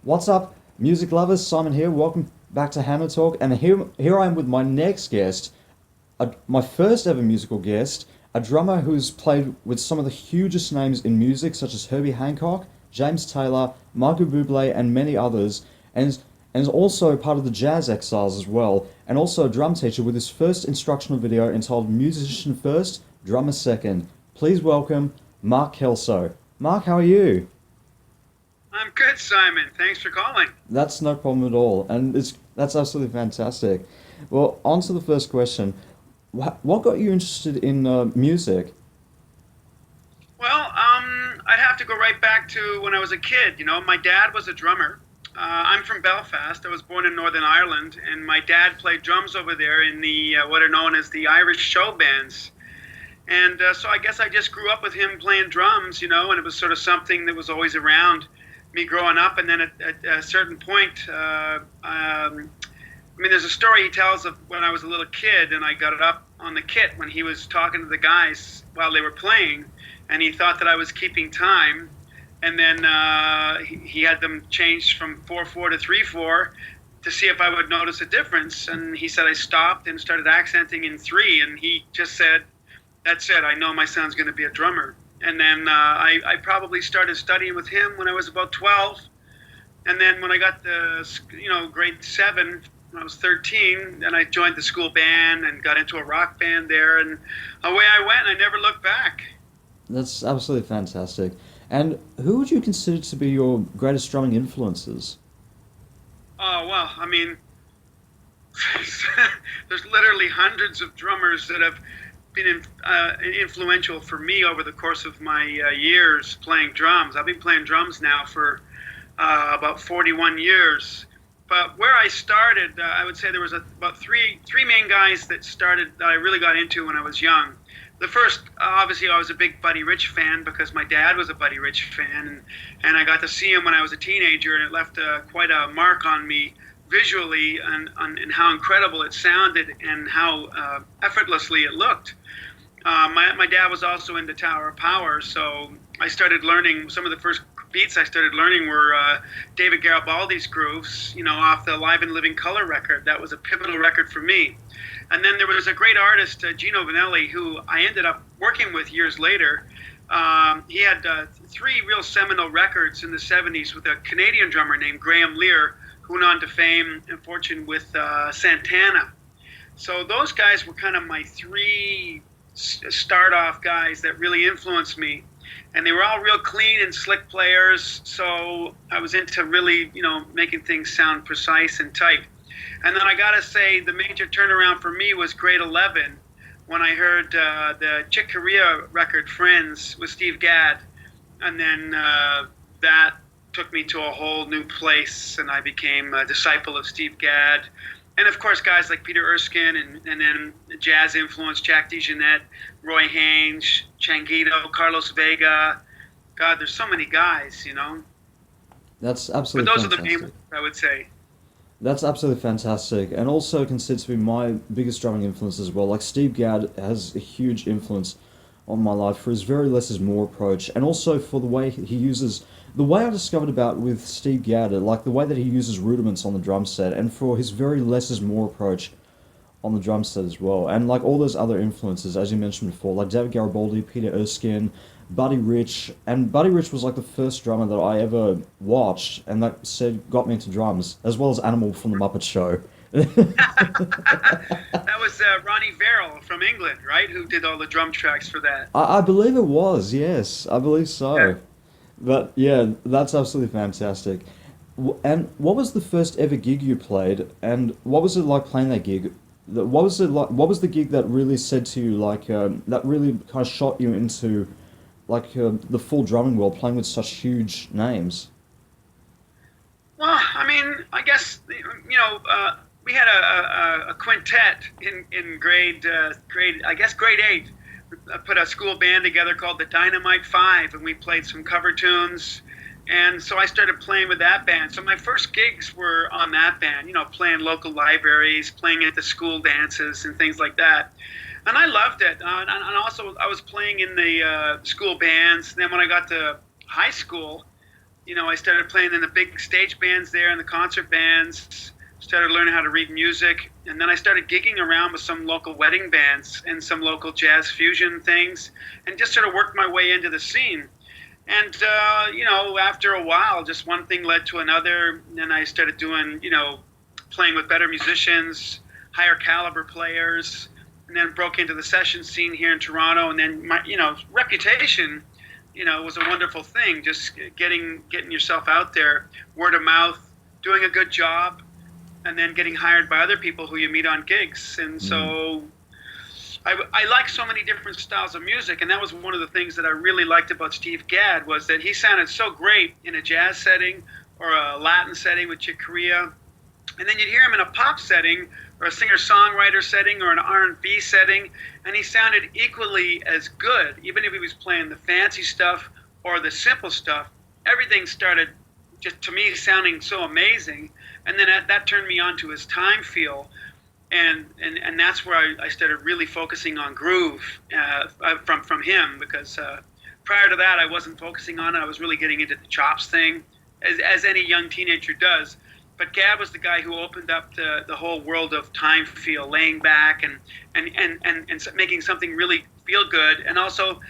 What's up, music lovers? Simon here. Welcome back to HannaTalk. And here I am with my next guest, my first ever musical guest, a drummer who's played with some of the hugest names in music, such as Herbie Hancock, James Taylor, Michael Bublé, and many others, and is also part of the Jazz Exiles as well, and also a drum teacher with his first instructional video entitled Musician First, Drummer Second. Please welcome Mark Kelso. Mark, how are you? I'm good, Simon. Thanks for calling. That's no problem at all, and that's absolutely fantastic. Well, on to the first question. What got you interested in music? I'd have to go right back to when I was a kid. My dad was a drummer. I'm from Belfast. I was born in Northern Ireland, and my dad played drums over there in the what are known as the Irish show bands. And so I guess I just grew up with him playing drums, and it was sort of something that was always around me growing up. And then at a certain point, there's a story he tells of when I was a little kid and I got it up on the kit when he was talking to the guys while they were playing, and he thought that I was keeping time. And then he had them changed from 4/4 to 3/4 to see if I would notice a difference. And he said I stopped and started accenting in 3, and he just said, "That's it. I know my son's going to be a drummer." And then I probably started studying with him when I was about 12. And then when I got to grade 7, when I was 13, then I joined the school band and got into a rock band there. And away I went. I never looked back. That's absolutely fantastic. And who would you consider to be your greatest drumming influences? Oh, well, there's literally hundreds of drummers that have been influential for me over the course of my years playing drums. I've been playing drums now for about 41 years. But where I started, I would say there was about three main guys that I really got into when I was young. The first, obviously, I was a big Buddy Rich fan because my dad was a Buddy Rich fan, and I got to see him when I was a teenager, and it left quite a mark on me visually and how incredible it sounded and how effortlessly it looked. My dad was also into Tower of Power, so I started learning. Some of the first beats I started learning were David Garibaldi's grooves, off the Live and Living Color record. That was a pivotal record for me. And then there was a great artist, Gino Vanelli, who I ended up working with years later. He had 3 real seminal records in the 70s with a Canadian drummer named Graham Lear, who went on to fame and fortune with Santana. So those guys were kind of my 3 start-off guys that really influenced me. And they were all real clean and slick players, so I was into really, making things sound precise and tight. And then I got to say, the major turnaround for me was grade 11 when I heard the Chick Corea record, Friends, with Steve Gadd. And then that took me to a whole new place, and I became a disciple of Steve Gadd. And of course, guys like Peter Erskine, and then jazz influence, Jack DeJohnette, Roy Haynes, Changuito, Carlos Vega. God, there's so many guys. That's But absolutely those are the main fantastic. ones, I would say. That's absolutely fantastic, and also considered to be my biggest drumming influence as well. Like Steve Gadd has a huge influence on my life for his very less is more approach, and also for the way he uses the way I discovered about with Steve Gadd, like the way that he uses rudiments on the drum set, and for his very less is more approach on the drum set as well, and like all those other influences as you mentioned before, like David Garibaldi, Peter Erskine, Buddy Rich, and Buddy Rich was like the first drummer that I ever watched, and that said got me into drums, as well as Animal from the Muppet Show. That was Ronnie Verrill from England, right? Who did all the drum tracks for that. I believe it was, yes, I believe Yeah. so. But yeah, that's absolutely fantastic. And what was the first ever gig you played, and what was it like playing that gig? What was it like? What was the gig that really said to you, like, that really kind of shot you into, like, the full drumming world, playing with such huge names? Well, I guess we had a quintet in grade 8. I put a school band together called the Dynamite Five, and we played some cover tunes. And so I started playing with that band. So my first gigs were on that band, playing local libraries, playing at the school dances and things like that. And I loved it. And also I was playing in the school bands. Then when I got to high school, I started playing in the big stage bands there and the concert bands, started learning how to read music. And then I started gigging around with some local wedding bands and some local jazz fusion things, and just sort of worked my way into the scene. And, after a while, just one thing led to another. And then I started doing, playing with better musicians, higher caliber players, and then broke into the session scene here in Toronto. And then my, reputation, was a wonderful thing. Just getting yourself out there, word of mouth, doing a good job, and then getting hired by other people who you meet on gigs. And so I like so many different styles of music, and that was one of the things that I really liked about Steve Gadd, was that he sounded so great in a jazz setting or a Latin setting with Chick Corea, and then you'd hear him in a pop setting or a singer-songwriter setting or an R&B setting, and he sounded equally as good, even if he was playing the fancy stuff or the simple stuff. Everything started just, to me, sounding so amazing, and then that turned me on to his time feel. And that's where I started really focusing on groove from him, because prior to that I wasn't focusing on it. I was really getting into the chops thing, as any young teenager does. But Gadd was the guy who opened up the whole world of time feel, laying back and making something really feel good, and also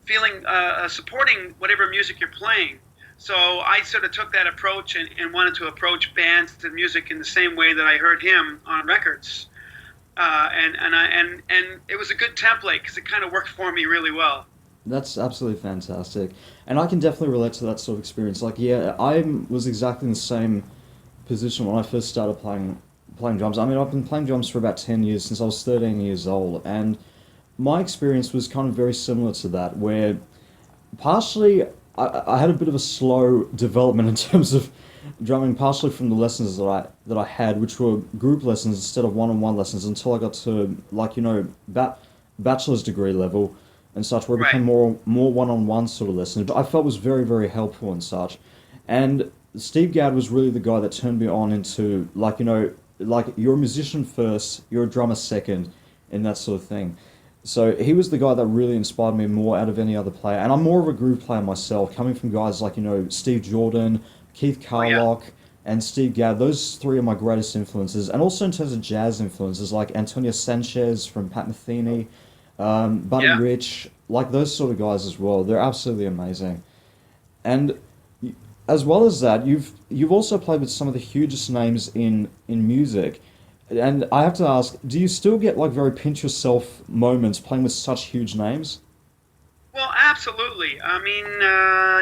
feeling supporting whatever music you're playing. So I sort of took that approach and wanted to approach bands and music in the same way that I heard him on records, and it was a good template because it kind of worked for me really well. That's absolutely fantastic, and I can definitely relate to that sort of experience. Like, yeah, I was exactly in the same position when I first started playing drums. I mean, I've been playing drums for about 10 years, since I was 13 years old, and my experience was kind of very similar to that, where partially I had a bit of a slow development in terms of drumming, partially from the lessons that I had, which were group lessons instead of one-on-one lessons, until I got to, like, bachelor's degree level and such, where it became more one-on-one sort of lessons. But I felt was very, very helpful and such. And Steve Gadd was really the guy that turned me on into, like you're a musician first, you're a drummer second, and that sort of thing. So he was the guy that really inspired me more out of any other player. And I'm more of a groove player myself, coming from guys like, Steve Jordan, Keith Carlock, and Steve Gadd. Those three are my greatest influences. And also in terms of jazz influences, like Antonio Sanchez from Pat Metheny, Buddy Rich, like those sort of guys as well. They're absolutely amazing. And as well as that, you've also played with some of the hugest names in music. And I have to ask, do you still get like very pinch yourself moments playing with such huge names? Well, absolutely. I mean,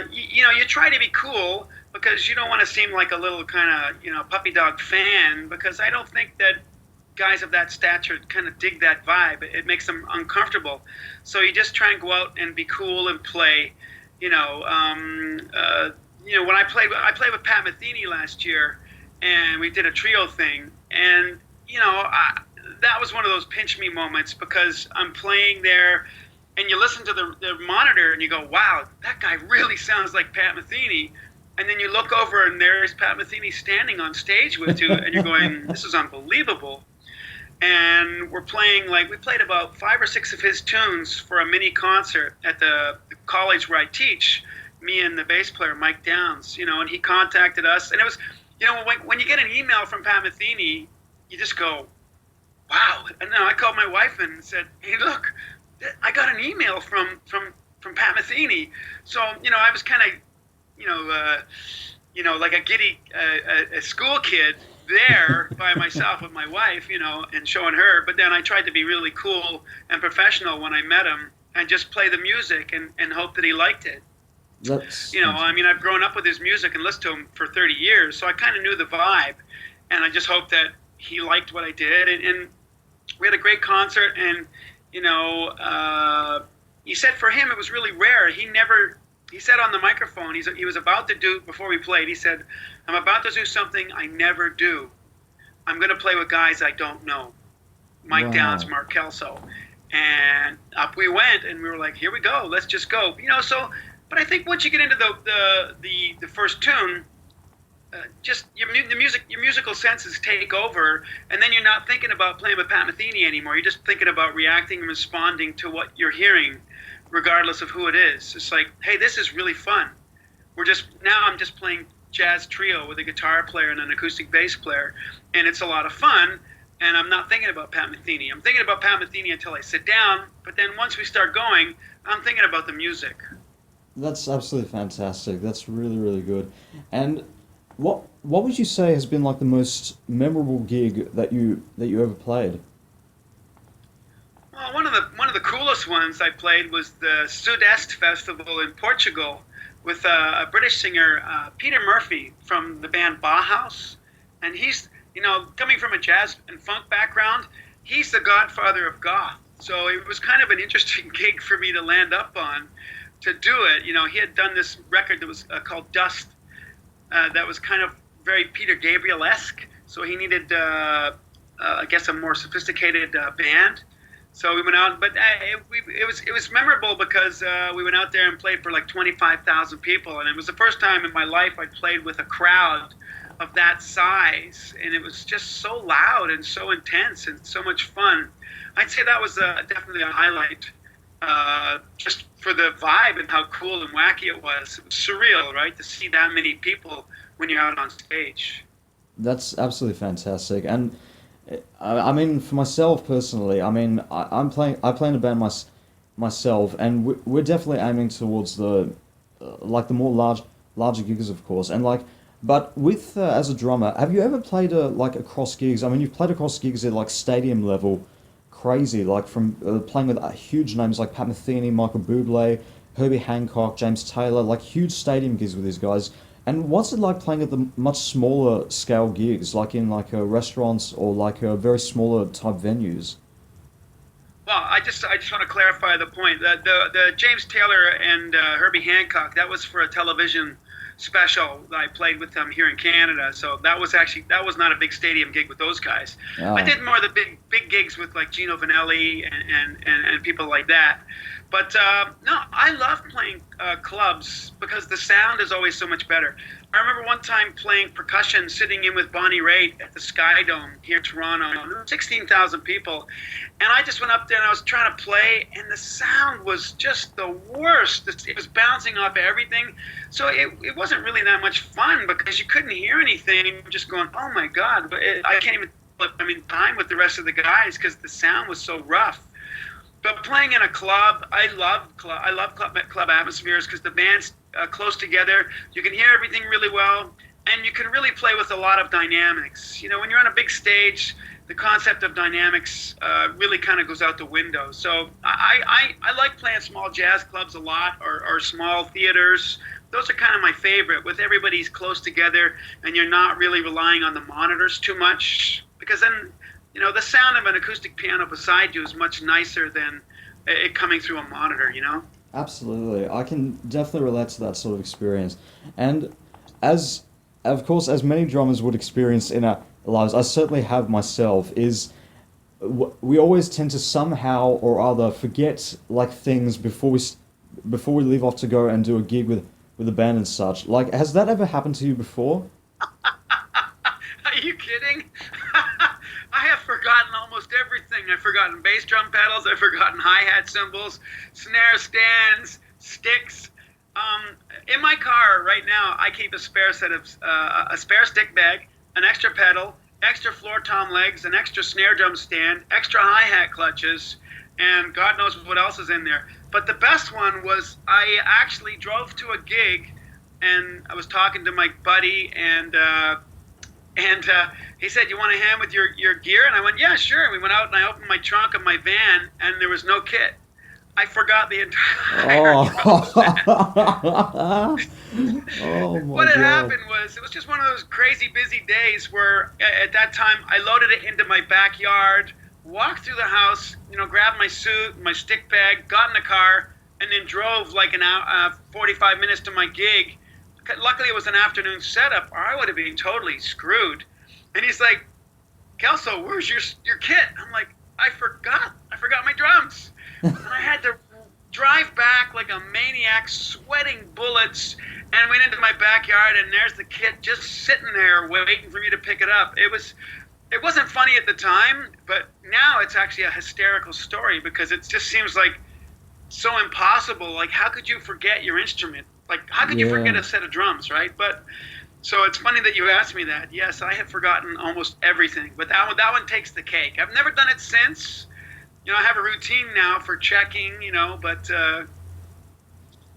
you try to be cool because you don't want to seem like a little kind of, puppy dog fan, because I don't think that guys of that stature kind of dig that vibe. It makes them uncomfortable. So you just try and go out and be cool and play. When I played with Pat Metheny last year, and we did a trio thing, and that was one of those pinch me moments, because I'm playing there, and you listen to the monitor and you go, wow, that guy really sounds like Pat Metheny. And then you look over and there's Pat Metheny standing on stage with you, and you're going, this is unbelievable. And we're playing, we played about 5 or 6 of his tunes for a mini concert at the college where I teach, me and the bass player, Mike Downs, and he contacted us. And it was, when you get an email from Pat Metheny, you just go, wow. And then I called my wife and said, hey, look, I got an email from Pat Metheny. So, I was kind of, like a giddy a school kid there by myself with my wife, and showing her. But then I tried to be really cool and professional when I met him, and just play the music and hope that he liked it. I've grown up with his music and listened to him for 30 years, so I kind of knew the vibe, and I just hoped that he liked what I did. And we had a great concert, and, he said for him it was really rare. He said on the microphone, he was about to do, before we played, he said, I'm about to do something I never do. I'm going to play with guys I don't know. Mike Downs, Mark Kelso. And up we went, and we were like, here we go, let's just go. But I think once you get into the first tune, just your musical senses take over, and then you're not thinking about playing with Pat Metheny anymore. You're just thinking about reacting and responding to what you're hearing, regardless of who it is. It's like, hey, this is really fun. I'm just playing jazz trio with a guitar player and an acoustic bass player, and it's a lot of fun. And I'm not thinking about Pat Metheny. I'm thinking about Pat Metheny until I sit down, but then once we start going, I'm thinking about the music. That's absolutely fantastic. That's really, really good. And what would you say has been like the most memorable gig that you ever played? Well, one of the coolest ones I played was the Sudeste Festival in Portugal with a British singer, Peter Murphy from the band Bauhaus, and he's, coming from a jazz and funk background, he's the godfather of goth. So it was kind of an interesting gig for me to land up on to do it. He had done this record that was called Dust, that was kind of very Peter Gabriel-esque. So he needed, I guess, a more sophisticated band. So we went out, but it was memorable because we went out there and played for like 25,000 people, and it was the first time in my life I played with a crowd of that size, and it was just so loud and so intense and so much fun. I'd say that was definitely a highlight, just for the vibe and how cool and wacky it was. It was surreal, right, to see that many people when you're out on stage. That's absolutely fantastic. And I mean, for myself personally, I mean, I play in a band myself, and we're definitely aiming towards the like the more larger gigs, of course. And like, but with as a drummer, have you ever played like across gigs? I mean, you've played across gigs at like stadium level, crazy, like from playing with huge names like Pat Metheny, Michael Bublé, Herbie Hancock, James Taylor, like huge stadium gigs with these guys. And what's it like playing at the much smaller scale gigs, like in like restaurants or like very smaller type venues? Well, I just want to clarify the point. The James Taylor and Herbie Hancock, that was for a television special that I played with them here in Canada. So that was not a big stadium gig with those guys. I Ah, did more of the big gigs with like Gino Vanelli and people like that. But no, I love playing clubs because the sound is always so much better. I remember one time playing percussion, sitting in with Bonnie Raitt at the Sky Dome here in Toronto, 16,000 people, and I just went up there and I was trying to play, and the sound was just the worst. It was bouncing off everything, so it wasn't really that much fun because you couldn't hear anything, and you were just going, oh my God, but I can't even time with the rest of the guys because the sound was so rough. But playing in a club, I love club atmospheres because the band's close together. You can hear everything really well, and you can really play with a lot of dynamics. When you're on a big stage, the concept of dynamics really kind of goes out the window. So I like playing small jazz clubs a lot, or small theaters. Those are kind of my favorite, with everybody's close together, and you're not really relying on the monitors too much, because then the sound of an acoustic piano beside you is much nicer than it coming through a monitor. absolutely. I can definitely relate to that sort of experience. And as, of course, as many drummers would experience in our lives, I certainly have myself, is we always tend to somehow or other forget like things before we leave off to go and do a gig with a band and such. Like, has that ever happened to you before? Are you kidding? I have forgotten almost everything. I've forgotten bass drum pedals. I've forgotten hi-hat cymbals, snare stands, sticks. In my car right now, I keep a spare set of a spare stick bag, an extra pedal, extra floor tom legs, an extra snare drum stand, extra hi-hat clutches, and God knows what else is in there. But the best one was I actually drove to a gig, and I was talking to my buddy, and he said, "You want a hand with your gear?" And I went, "Yeah, sure." And we went out, and I opened my trunk of my van, and there was no kit. I forgot the entire drum set. Oh, oh my What had God. happened was, it was just one of those crazy busy days where at that time I loaded it into my backyard, walked through the house, grabbed my suit, my stick bag, got in the car, and then drove like an hour, 45 minutes to my gig. Luckily, it was an afternoon setup, or I would have been totally screwed. And he's like, "Kelso, where's your kit?" I'm like, I forgot my drums. And I had to drive back like a maniac, sweating bullets, and went into my backyard, and there's the kit just sitting there waiting for me to pick it up. It wasn't funny at the time, but now it's actually a hysterical story because it just seems like so impossible. Like, how could you forget your instrument Like, how could you forget a set of drums, right? But so it's funny that you asked me that. Yes, I have forgotten almost everything, but that one takes the cake. I've never done it since. You know, I have a routine now for checking. You know, but yeah,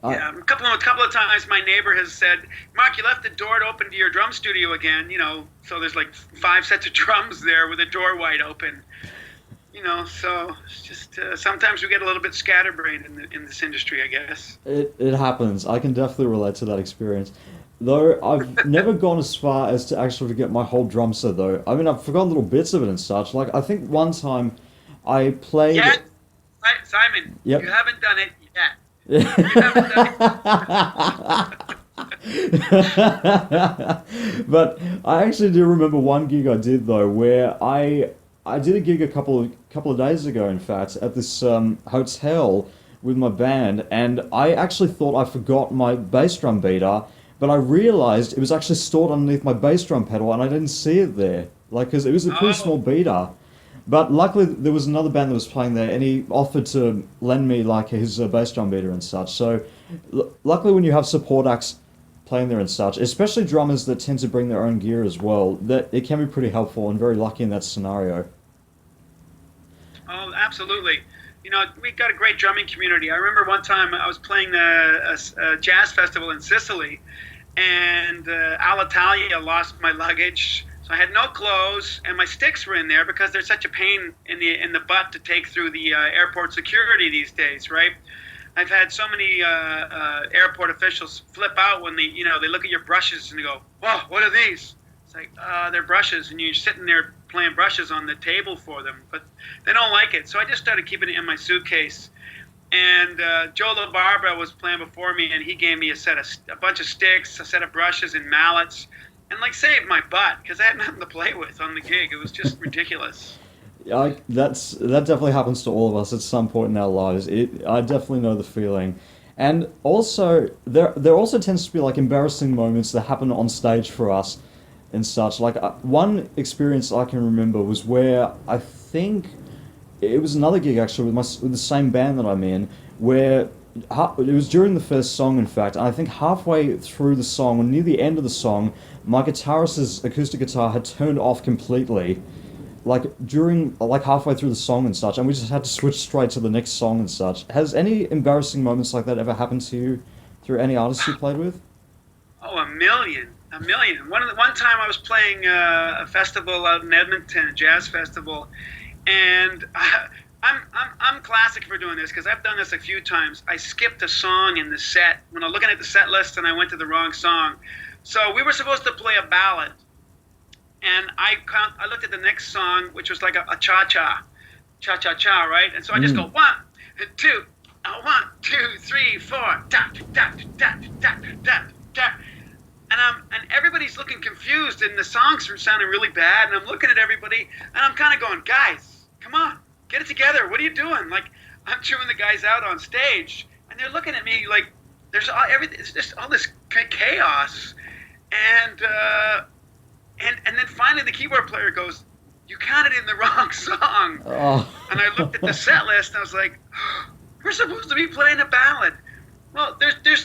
a couple of times my neighbor has said, "Mark, you left the door open to your drum studio again." You know, so there's like 5 sets of drums there with the door wide open. You know, so it's just sometimes we get a little bit scatterbrained in this industry, I guess. It happens. I can definitely relate to that experience. Though I've never gone as far as to actually forget my whole drum set, though. I mean, I've forgotten little bits of it and such. Like, I think one time I played... Yeah, Simon, Yep. you haven't done it yet. You haven't done it. But I actually do remember one gig I did, though, where I did a gig a couple of days ago, in fact, at this hotel with my band, and I actually thought I forgot my bass drum beater, but I realized it was actually stored underneath my bass drum pedal, and I didn't see it there, like, because it was a pretty small beater. But luckily, there was another band that was playing there, and he offered to lend me like his bass drum beater and such. So, luckily, when you have support acts playing there and such, especially drummers that tend to bring their own gear as well, that it can be pretty helpful, and very lucky in that scenario. Oh, absolutely. You know, we got a great drumming community. I remember one time I was playing a jazz festival in Sicily, and Alitalia lost my luggage. So I had no clothes, and my sticks were in there because they're such a pain in the butt to take through the airport security these days, right? I've had so many airport officials flip out when they look at your brushes and they go, "Whoa, what are these?" It's like, they're brushes, and you're sitting there playing brushes on the table for them, but they don't like it. So I just started keeping it in my suitcase. And Joe LaBarbera was playing before me, and he gave me a bunch of sticks, a set of brushes and mallets, and like saved my butt because I had nothing to play with on the gig. It was just ridiculous. That definitely happens to all of us at some point in our lives. I definitely know the feeling. And also, there also tends to be like embarrassing moments that happen on stage for us and such. Like one experience I can remember was where I think it was another gig actually with the same band that I'm in, where it was during the first song, in fact, and I think halfway through the song, or near the end of the song, my guitarist's acoustic guitar had turned off completely, like halfway through the song and such, and we just had to switch straight to the next song and such. Has any embarrassing moments like that ever happened to you through any artists you played with? Oh, a million. One time I was playing a festival out in Edmonton, a jazz festival, and I'm classic for doing this because I've done this a few times. I skipped a song in the set when I was looking at the set list, and I went to the wrong song. So we were supposed to play a ballad, and I looked at the next song, which was like a cha-cha, right? And so I just go 1, 2, 1, 2, 3, 4, da da da da da da. And everybody's looking confused, and the songs are sounding really bad, and I'm looking at everybody, and I'm kind of going, guys, come on, get it together. What are you doing? Like, I'm chewing the guys out on stage, and they're looking at me like it's just all this chaos. And then finally the keyboard player goes, "You counted in the wrong song." Oh. And I looked at the set list, and I was like, we're supposed to be playing a ballad. Well,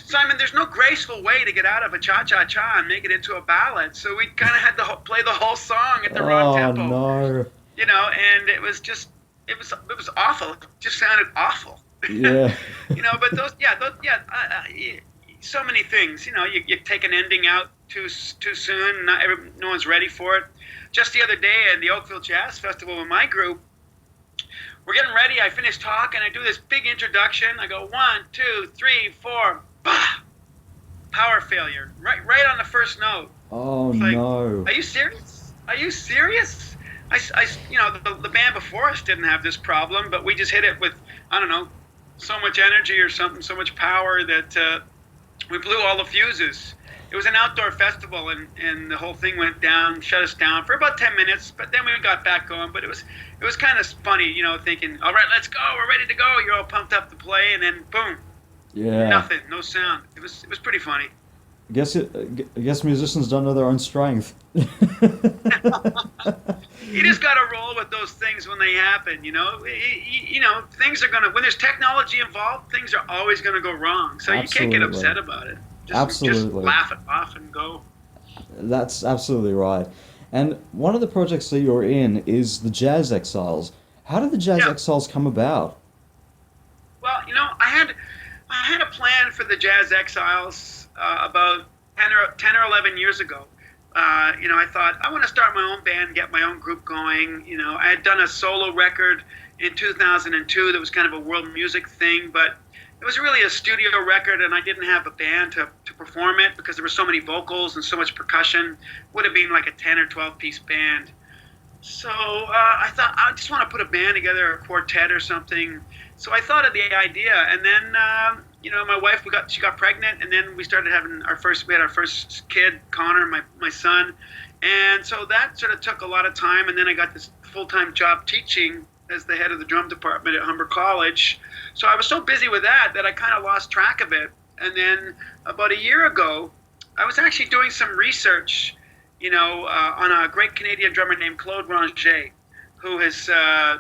Simon, there's no graceful way to get out of a cha-cha-cha and make it into a ballad. So we kind of had to play the whole song at the wrong tempo. Oh, no. You know, and it was awful. It just sounded awful. Yeah. You know, but so many things. You know, you take an ending out too soon. No one's ready for it. Just the other day at the Oakville Jazz Festival with my group, we're getting ready. I finish talking. I do this big introduction. I go 1, 2, 3, 4. Bah! Power failure. Right on the first note. Oh, it's like, no. Are you serious? Are you serious? The band before us didn't have this problem, but we just hit it with, I don't know, so much energy or something, so much power that we blew all the fuses. It was an outdoor festival, and the whole thing went down, shut us down for about 10 minutes, but then we got back going. But it was kind of funny, you know, thinking, all right, let's go, we're ready to go. You're all pumped up to play, and then boom, nothing, no sound. It was pretty funny. I guess musicians don't know their own strength. You just got to roll with those things when they happen, you know. Things are when there's technology involved, things are always going to go wrong. So Absolutely. You can't get upset about it. just Absolutely. laugh it off and go. That's absolutely right. And one of the projects that you're in is the Jazz Exiles. How did the Jazz Yeah. Exiles come about? Well, I had a plan for the Jazz Exiles about 10 or 11 years ago. I thought I want to start my own band, get my own group going. I had done a solo record in 2002 that was kind of a world music thing, but it was really a studio record, and I didn't have a band to perform it because there were so many vocals and so much percussion. Would have been like a 10 or 12 piece band. So I thought I just want to put a band together, a quartet or something. So I thought of the idea, and then my wife she got pregnant, and then we started having we had our first kid, Connor, my son, and so that sort of took a lot of time. And then I got this full-time job teaching as the head of the drum department at Humber College. So I was so busy with that I kind of lost track of it. And then about a year ago, I was actually doing some research on a great Canadian drummer named Claude Ranger, who has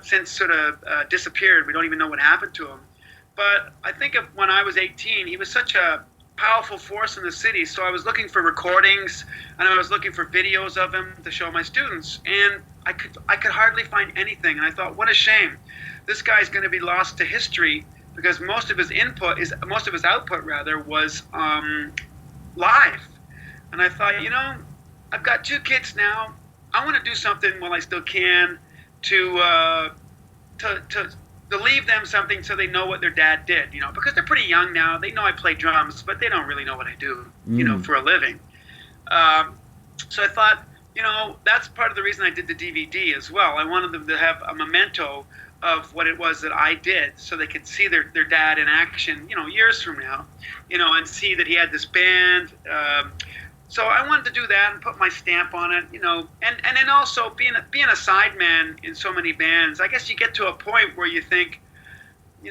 since sort of disappeared. We don't even know what happened to him. But I think of when I was 18, he was such a powerful force in the city. So I was looking for recordings, and I was looking for videos of him to show my students. And I could hardly find anything. And I thought, what a shame. This guy's going to be lost to history because most of his output was live. And I thought, I've got two kids now. I want to do something while I still can to leave them something so they know what their dad did, because they're pretty young now. They know I play drums, but they don't really know what I do, for a living. So I thought, that's part of the reason I did the DVD as well. I wanted them to have a memento of what it was that I did so they could see their dad in action, years from now, and see that he had this band. So I wanted to do that and put my stamp on it, and then also being a sideman in so many bands, I guess you get to a point where you think,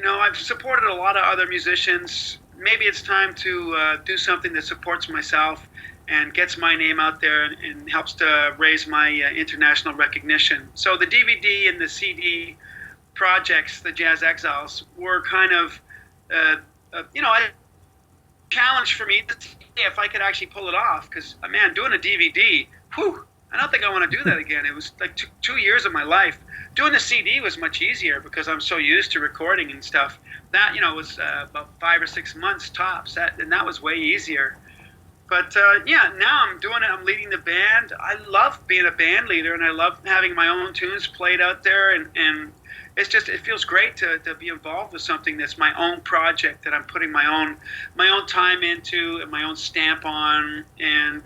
I've supported a lot of other musicians. Maybe it's time to do something that supports myself and gets my name out there and helps to raise my international recognition. So the DVD and the CD projects, the Jazz Exiles, were kind of, a challenge for me to see if I could actually pull it off. Because, man, doing a DVD, I don't think I want to do that again. It was like 2 years of my life. Doing the CD was much easier because I'm so used to recording and stuff. That, was about 5 or 6 months tops. And that was way easier. But, now I'm doing it. I'm leading the band. I love being a band leader, and I love having my own tunes played out there. And it feels great to be involved with something that's my own project that I'm putting my own time into and my own stamp on. And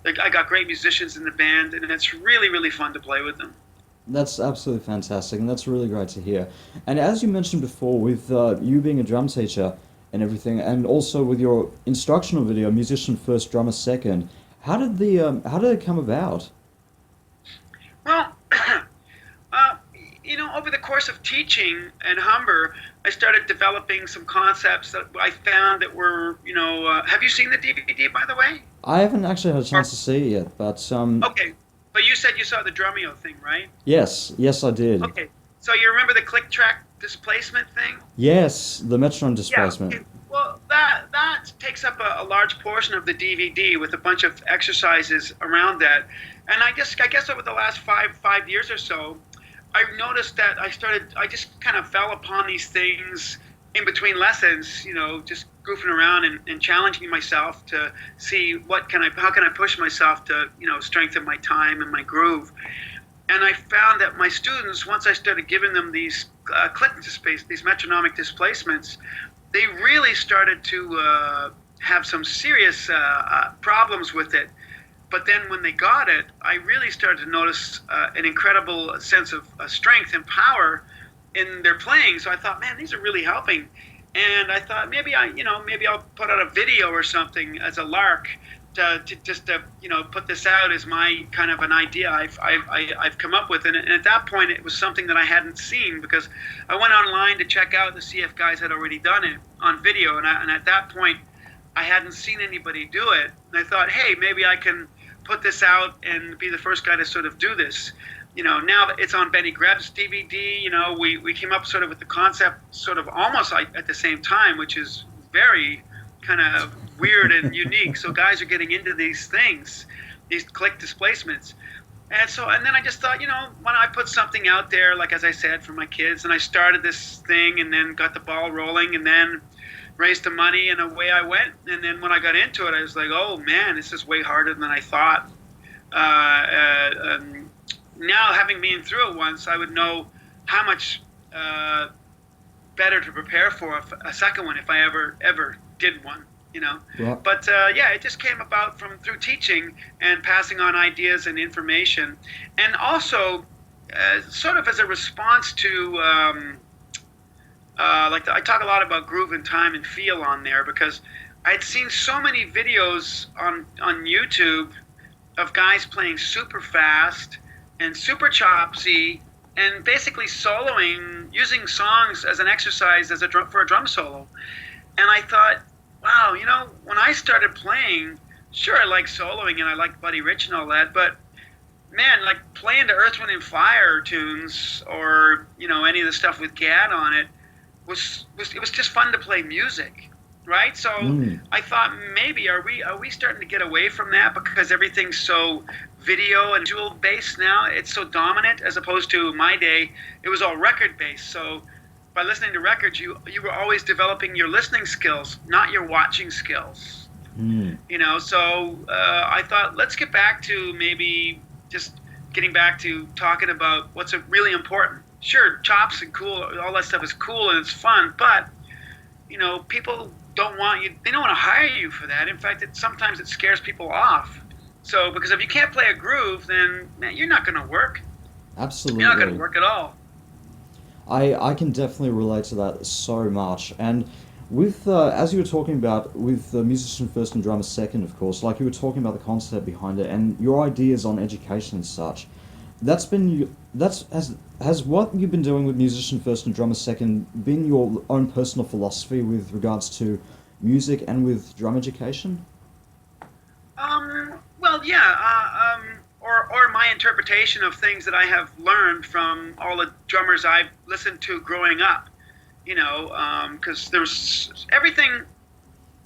I got great musicians in the band, and it's really, really fun to play with them. That's absolutely fantastic, and that's really great to hear. And as you mentioned before, with you being a drum teacher and everything, and also with your instructional video, musician first, drummer second, how did it come about? Well, over the course of teaching at Humber, I started developing some concepts that I found that were, have you seen the DVD, by the way? I haven't actually had a chance to see it yet, but Okay, but you said you saw the Drumeo thing, right? yes, I did. Okay, so you remember the click track displacement thing? Yes, the metronome displacement. Yeah. Well, that takes up a large portion of the DVD with a bunch of exercises around that, and I guess over the last five years or so, I noticed that I just kind of fell upon these things in between lessons, just goofing around and challenging myself to see how can I push myself to, strengthen my time and my groove. And I found that my students, once I started giving them these these metronomic displacements, they really started to have some serious problems with it. But then when they got it, I really started to notice an incredible sense of strength and power in their playing. So I thought, man, these are really helping. And I thought maybe I'll put out a video or something as a lark to put this out as my kind of an idea I've come up with. And at that point, it was something that I hadn't seen because I went online to check out to see if guys had already done it on video. And at that point, I hadn't seen anybody do it. And I thought, hey, maybe I can put this out and be the first guy to sort of do this. Now that it's on Benny Greb's DVD, we came up sort of with the concept sort of almost like at the same time, which is very kind of weird and unique. So guys are getting into these things, these click displacements. And then I just thought, when I put something out there, like as I said, for my kids, and I started this thing and then got the ball rolling and then raised the money and away I went. And then when I got into it, I was like, oh man, this is way harder than I thought. Now, having been through it once, I would know how much better to prepare for a second one if I ever did one. Right. But it just came about through teaching and passing on ideas and information, and also sort of as a response to I talk a lot about groove and time and feel on there, because I'd seen so many videos on YouTube of guys playing super fast and super chopsy and basically soloing, using songs as an exercise for a drum solo, and I thought, wow, when I started playing, sure, I like soloing and I like Buddy Rich and all that, but man, like playing the Earth, Wind, and Fire tunes or, any of the stuff with Gad on it was just fun to play music, right? So I thought, maybe are we starting to get away from that because everything's so video and visual based now? It's so dominant, as opposed to my day, it was all record based. So by listening to records, you were always developing your listening skills, not your watching skills. So I thought, let's get back to maybe just getting back to talking about what's really important. Sure, chops and cool, all that stuff is cool and it's fun, but people don't want you. They don't want to hire you for that. In fact, sometimes it scares people off. So because if you can't play a groove, then man, you're not going to work. Absolutely. You're not going to work at all. I can definitely relate to that so much. And with, as you were talking about, with the musician first and drummer second, of course, like you were talking about the concept behind it and your ideas on education and such, has what you've been doing with musician first and drummer second been your own personal philosophy with regards to music and with drum education? Well, yeah, or my interpretation of things that I have learned from all the drummers I've listened to growing up, because there's everything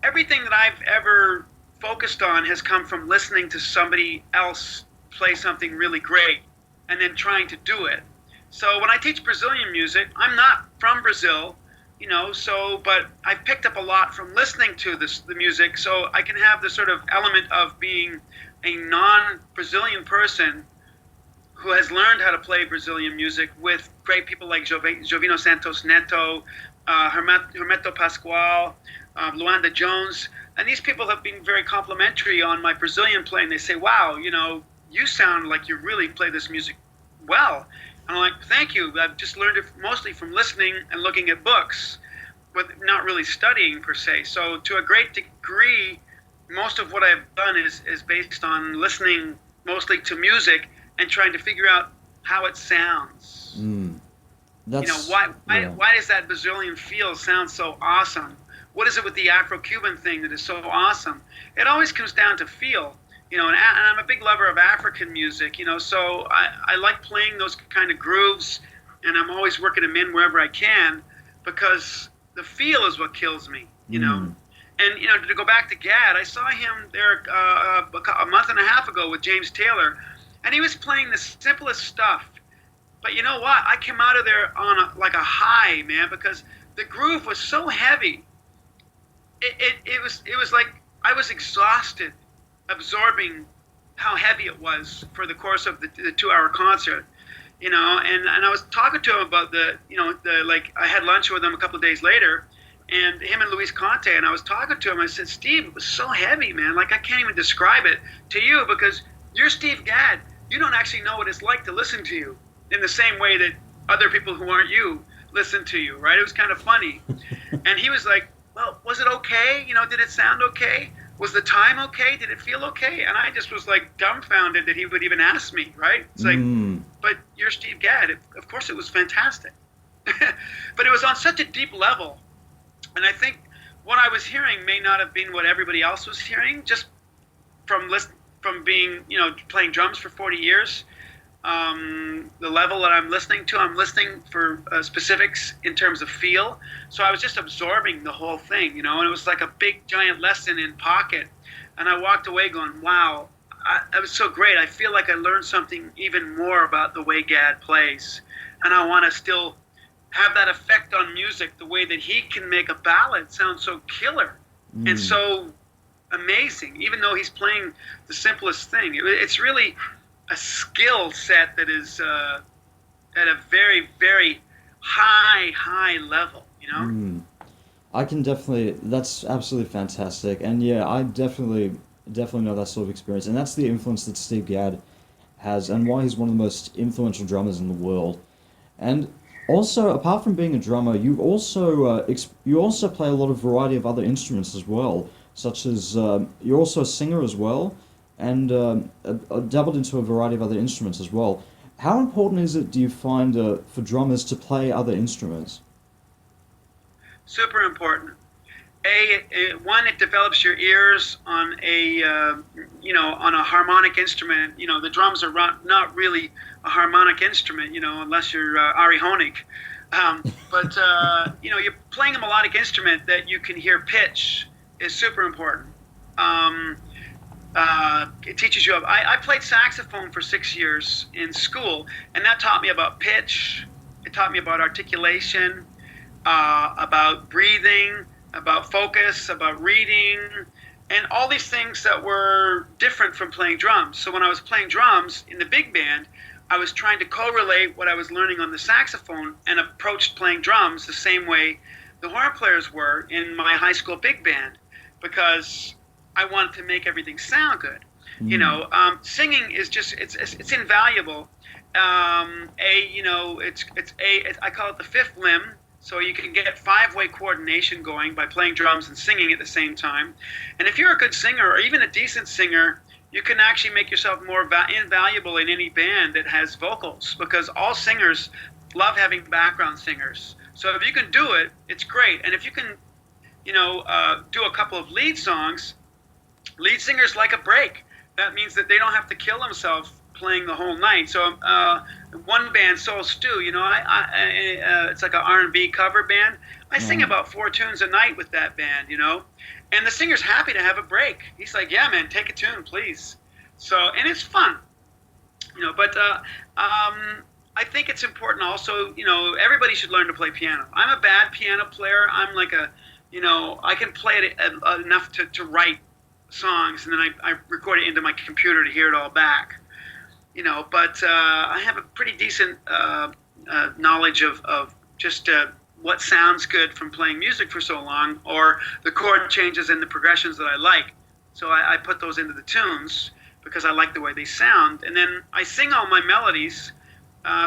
that I've ever focused on has come from listening to somebody else play something really great and then trying to do it. So when I teach Brazilian music, I'm not from Brazil, but I've picked up a lot from listening to the music, so I can have the sort of element of being a non-Brazilian person who has learned how to play Brazilian music with great people like Jovino Santos Neto, Hermeto Pascoal, Luanda Jones, and these people have been very complimentary on my Brazilian playing. They say, wow, you sound like you really play this music well. And I'm like, thank you. I've just learned it mostly from listening and looking at books, but not really studying per se. So to a great degree, most of what I've done is based on listening mostly to music and trying to figure out how it sounds. Why does that Brazilian feel sound so awesome? What is it with the Afro-Cuban thing that is so awesome? It always comes down to feel. And I'm a big lover of African music, so I like playing those kind of grooves, and I'm always working them in wherever I can, because the feel is what kills me, And, to go back to Gad, I saw him there a month and a half ago with James Taylor, and he was playing the simplest stuff. But you know what? I came out of there on a high, man, because the groove was so heavy. It was like I was exhausted absorbing how heavy it was for the course of the 2-hour concert, and I was talking to him about I had lunch with him a couple of days later, and him and Luis Conte, and I was talking to him. I said, Steve, it was so heavy, man. Like, I can't even describe it to you because you're Steve Gadd. You don't actually know what it's like to listen to you in the same way that other people who aren't you listen to you, right? It was kind of funny. And he was like, well, was it okay? Did it sound okay? Was the time okay? Did it feel okay? And I just was like dumbfounded that he would even ask me, right? It's like, but you're Steve Gadd. Of course it was fantastic. But it was on such a deep level. And I think what I was hearing may not have been what everybody else was hearing, just from being, playing drums for 40 years. the level that I'm listening to. I'm listening for specifics in terms of feel. So I was just absorbing the whole thing, and it was like a big giant lesson in pocket. And I walked away going, wow, it was so great. I feel like I learned something even more about the way Gad plays. And I want to still have that effect on music, the way that he can make a ballad sound so killer and so amazing, even though he's playing the simplest thing. It's really a skill set that is at a very, very high level. I can definitely. That's absolutely fantastic, and yeah, I definitely know that sort of experience, and that's the influence that Steve Gadd has, and why he's one of the most influential drummers in the world. And also, apart from being a drummer, you also play a lot of variety of other instruments as well, such as you're also a singer as well, and dabbled into a variety of other instruments as well. How important is it, do you find, for drummers to play other instruments? Super important. One, it develops your ears on a harmonic instrument. The drums are not really a harmonic instrument, unless you're Ari Honig. But you're playing a melodic instrument that you can hear pitch is super important. It teaches you. I played saxophone for 6 years in school, and that taught me about pitch. It taught me about articulation, about breathing, about focus, about reading, and all these things that were different from playing drums. So when I was playing drums in the big band, I was trying to correlate what I was learning on the saxophone and approached playing drums the same way the horn players were in my high school big band, because I wanted to make everything sound good. Singing is just it's invaluable. I call it the fifth limb. So you can get five-way coordination going by playing drums and singing at the same time. And if you're a good singer, or even a decent singer, you can actually make yourself more invaluable in any band that has vocals, because all singers love having background singers. So if you can do it, it's great. And if you can, do a couple of lead songs, lead singers like a break. That means that they don't have to kill themselves playing the whole night. So one band, Soul Stew, it's like an R&B cover band. I sing about 4 tunes a night with that band, and the singer's happy to have a break. He's like, yeah, man, take a tune, please. So, and it's fun, but I think it's important also, everybody should learn to play piano. I'm a bad piano player. I'm like I can play it enough to write songs, and then I record it into my computer to hear it all back. But I have a pretty decent knowledge of just what sounds good from playing music for so long, or the chord changes and the progressions that I like. So I put those into the tunes because I like the way they sound. And then I sing all my melodies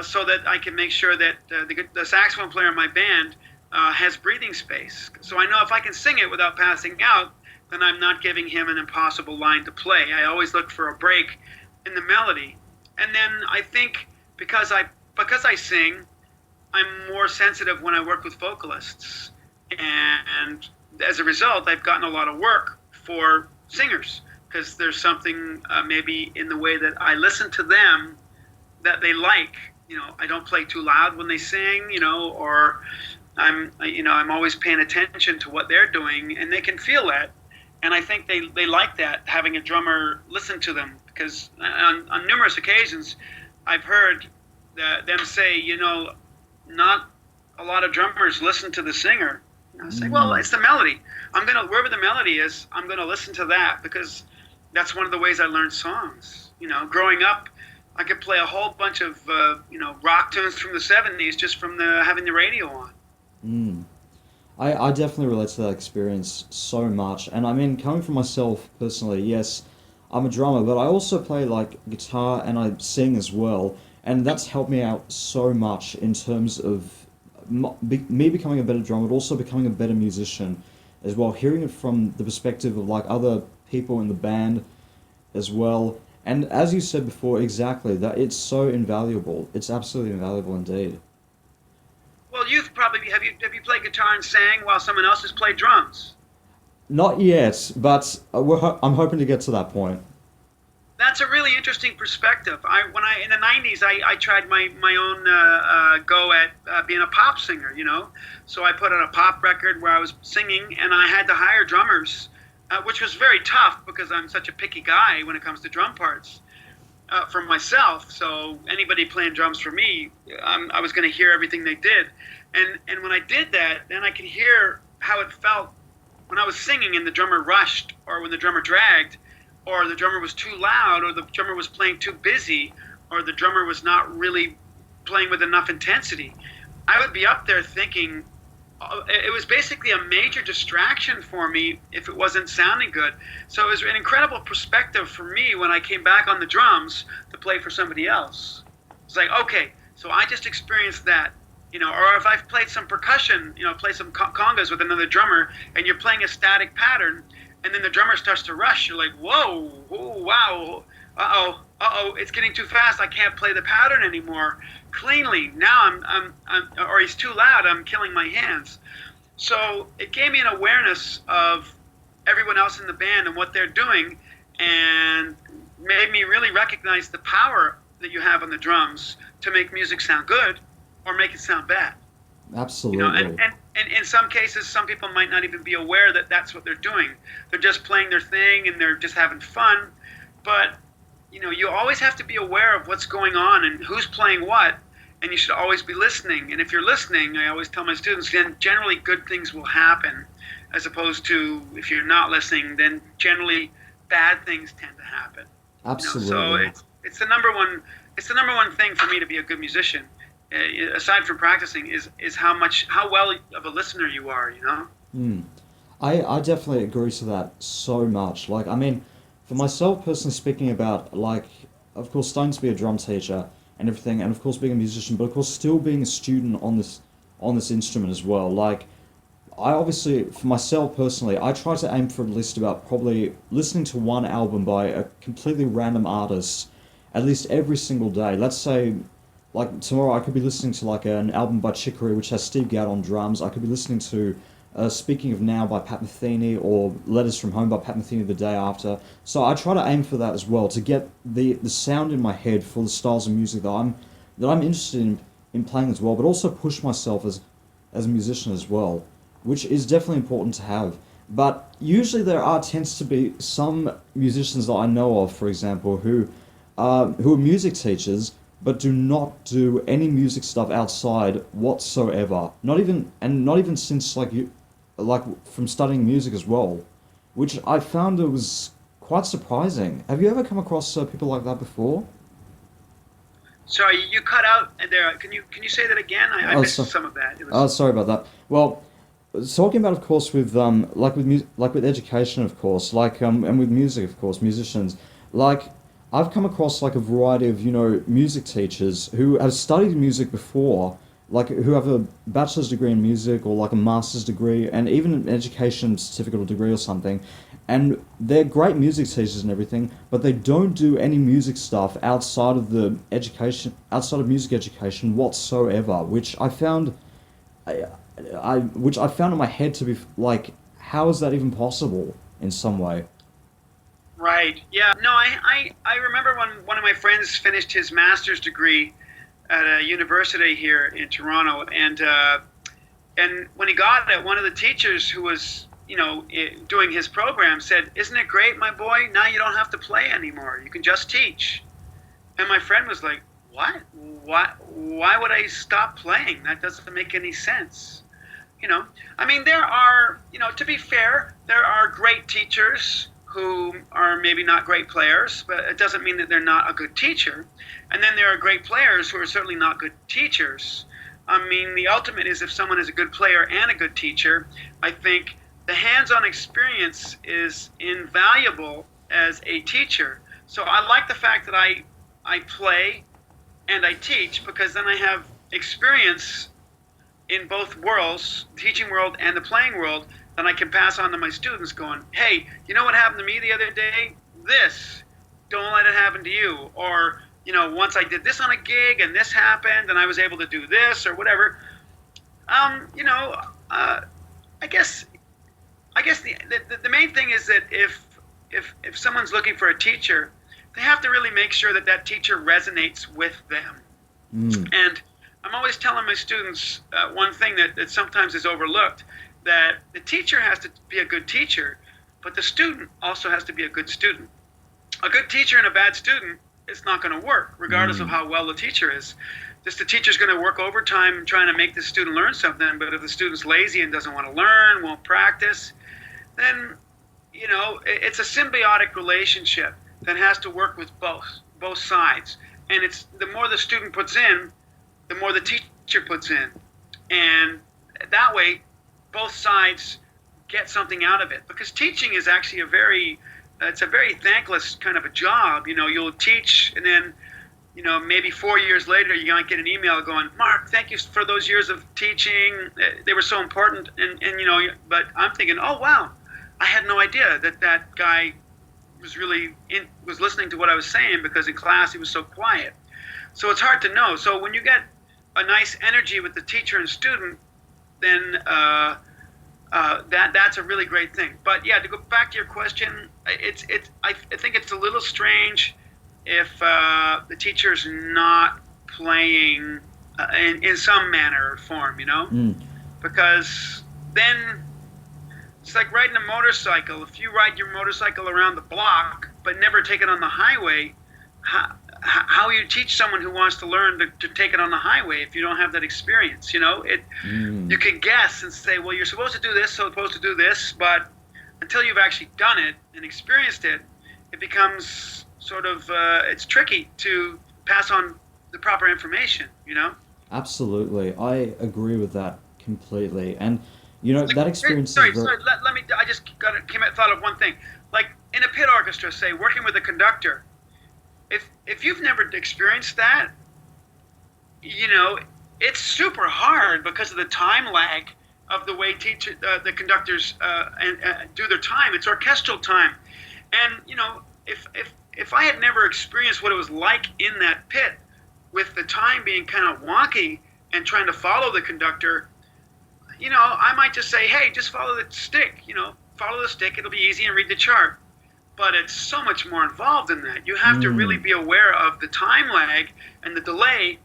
so that I can make sure that the saxophone player in my band has breathing space. So I know if I can sing it without passing out, then I'm not giving him an impossible line to play. I always look for a break in the melody. And then I think because I sing, I'm more sensitive when I work with vocalists. And as a result, I've gotten a lot of work for singers, because there's something maybe in the way that I listen to them that they like. I don't play too loud when they sing, or I'm always paying attention to what they're doing, and they can feel that. And I think they like that, having a drummer listen to them, because on numerous occasions I've heard them say, not a lot of drummers listen to the singer. I say, well, it's the melody. Wherever the melody is, I'm gonna listen to that, because that's one of the ways I learned songs. Growing up, I could play a whole bunch of rock tunes from the '70s just from having the radio on. I definitely relate to that experience so much. And I mean, coming from myself personally, yes, I'm a drummer, but I also play like guitar and I sing as well. And that's helped me out so much in terms of me becoming a better drummer, but also becoming a better musician as well. Hearing it from the perspective of like other people in the band as well. And as you said before, exactly, that it's so invaluable. It's absolutely invaluable indeed. Well, you've probably have you played guitar and sang while someone else has played drums? Not yet, but I'm hoping to get to that point. That's a really interesting perspective. When I in the '90s, I tried my own go at being a pop singer. So I put out a pop record where I was singing, and I had to hire drummers, which was very tough because I'm such a picky guy when it comes to drum parts for myself. So anybody playing drums for me, I was going to hear everything they did, and when I did that, then I could hear how it felt when I was singing and the drummer rushed, or when the drummer dragged, or the drummer was too loud, or the drummer was playing too busy, or the drummer was not really playing with enough intensity. I would be up there thinking, it was basically a major distraction for me if it wasn't sounding good. So it was an incredible perspective for me when I came back on the drums to play for somebody else. It's like, okay, so I just experienced that. Or if I've played some percussion, play some congas with another drummer, and you're playing a static pattern, and then the drummer starts to rush. You're like, whoa, oh, wow, uh-oh, it's getting too fast. I can't play the pattern anymore cleanly. Now or he's too loud. I'm killing my hands. So it gave me an awareness of everyone else in the band and what they're doing, and made me really recognize the power that you have on the drums to make music sound good or make it sound bad. Absolutely. And in some cases, some people might not even be aware that that's what they're doing. They're just playing their thing and they're just having fun. But, you always have to be aware of what's going on and who's playing what, and you should always be listening. And if you're listening, I always tell my students, then generally good things will happen, as opposed to if you're not listening, then generally bad things tend to happen. Absolutely. So it's the number one thing for me to be a good musician. Aside from practicing, is how well of a listener you are, I definitely agree to that so much. Like, I mean, for myself personally speaking about, like, of course, starting to be a drum teacher and everything, and of course being a musician, but of course still being a student on this instrument as well. Like, I obviously, for myself personally, I try to aim for at least about probably listening to one album by a completely random artist at least every single day. Let's say, like, tomorrow I could be listening to, like, an album by Chicory, which has Steve Gadd on drums. I could be listening to Speaking of Now by Pat Metheny, or Letters from Home by Pat Metheny the day after. So I try to aim for that as well, to get the sound in my head for the styles of music that I'm interested in playing as well, but also push myself as a musician as well, which is definitely important to have. But usually tends to be some musicians that I know of, for example, who are music teachers, but do not do any music stuff outside whatsoever. Not even since from studying music as well, which I found it was quite surprising. Have you ever come across people like that before? Sorry, you cut out there. Can you say that again? I missed some of that. Sorry about that. Well, talking about, of course, with with education, of course, and with music, of course, musicians, like, I've come across, like, a variety of, music teachers who have studied music before, like, who have a bachelor's degree in music, or like a master's degree, and even an education certificate or degree or something, and they're great music teachers and everything, but they don't do any music stuff outside of music education whatsoever, which I found in my head to be like, how is that even possible in some way? Right. Yeah. No, I remember when one of my friends finished his master's degree at a university here in Toronto, and when he got it, one of the teachers who was doing his program said, "Isn't it great, my boy? Now you don't have to play anymore. You can just teach." And my friend was like, "What? Why would I stop playing? That doesn't make any sense." I mean, there are, to be fair, there are great teachers who are maybe not great players, but it doesn't mean that they're not a good teacher. And then there are great players who are certainly not good teachers. I mean, the ultimate is if someone is a good player and a good teacher, I think the hands-on experience is invaluable as a teacher. So I like the fact that I play and I teach, because then I have experience in both worlds, the teaching world and the playing world, that I can pass on to my students going, "Hey, you know what happened to me the other day? This. Don't let it happen to you." Or, once I did this on a gig and this happened and I was able to do this or whatever. I guess the main thing is that if someone's looking for a teacher, they have to really make sure that that teacher resonates with them. And I'm always telling my students one thing that sometimes is overlooked, that the teacher has to be a good teacher, but the student also has to be a good student. A good teacher and a bad student, it's not going to work, regardless of how well the teacher is. Just the teacher's going to work overtime trying to make the student learn something, but if the student's lazy and doesn't want to learn, won't practice, then, you know, it's a symbiotic relationship that has to work with both sides. And it's the more the student puts in, the more the teacher puts in. And that way, both sides get something out of it. Because teaching is actually it's a very thankless kind of a job. You know, you'll teach, and then, you know, maybe 4 years later, you're going to get an email going, Mark, thank you for those years of teaching. They were so important. And you know, but I'm thinking, oh, wow, I had no idea that guy was listening to what I was saying, because in class he was so quiet. So it's hard to know. So when you get a nice energy with the teacher and student, then that's a really great thing. But yeah, to go back to your question, I think it's a little strange if the teacher's not playing in some manner or form, you know, because then it's like riding a motorcycle. If you ride your motorcycle around the block but never take it on the highway, how you teach someone who wants to learn to take it on the highway if you don't have that experience? You know, you can guess and say, well, you're supposed to do this, so supposed to do this, but until you've actually done it and experienced it, it becomes sort of it's tricky to pass on the proper information, you know? Absolutely. I agree with that completely. And, you know, that experience Sorry, is very... let me, I just thought of one thing. Like, in a pit orchestra, say, working with a conductor, if you've never experienced that, you know, it's super hard because of the time lag of the way the conductors do their time. It's orchestral time. And, you know, if I had never experienced what it was like in that pit, with the time being kind of wonky and trying to follow the conductor, you know, I might just say, hey, just follow the stick, you know, follow the stick, it'll be easy, and read the chart. But it's so much more involved than that. You have to really be aware of the time lag and the delay